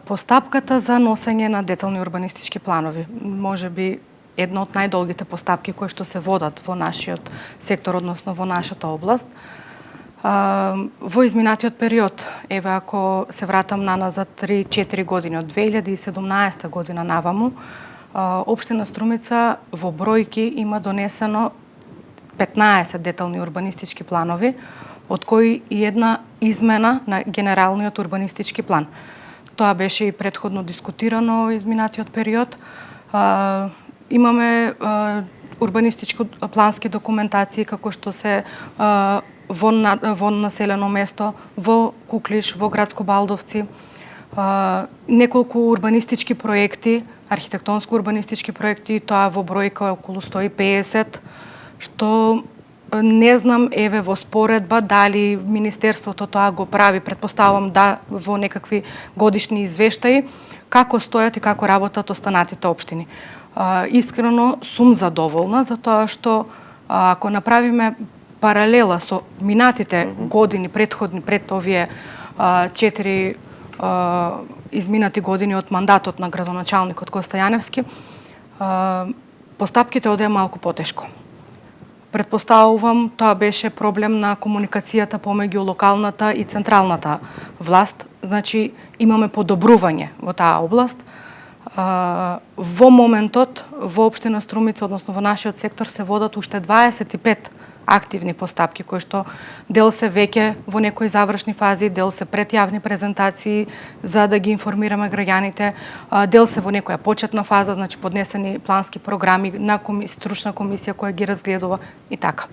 Постапката за носење на детални урбанистички планови, можеби една од најдолгите постапки кои што се водат во нашиот сектор, односно во нашата област. Во изминатиот период, еве ако се вратам наназад 3-4 години, од 2017 година наваму, Општина Струмица во бројки има донесено 15 детални урбанистички планови, од кои и една измена на генералниот урбанистички план. Тоа беше и претходно дискутирано изминатиот период. Имаме урбанистичко-плански документации како што се во населено место, во Куклиш, во Градско Балдовци, неколку урбанистички проекти, архитектонско-урбанистички проекти, тоа во бројка околу 150, што не знам, еве во споредба, дали Министерството тоа го прави, претпоставувам да во некакви годишни извештаи, како стојат и како работат останатите општини. Искрено сум задоволна, затоа што ако направиме паралела со минатите години претходни, пред овие 4 изминати години од мандатот на градоначалникот Коста Јаневски, постапките одеа малку потешко. Претпоставувам, тоа беше проблем на комуникацијата помеѓу локалната и централната власт. Значи, имаме подобрување во таа област. Во моментот, во Општина Струмица, односно во нашиот сектор, се водат уште 25 активни постапки, кои што дел се веќе во некои завршни фази, дел се пред јавни презентации за да ги информираме граѓаните, дел се во некоја почетна фаза, значи поднесени плански програми на стручна комисија која ги разгледува и така.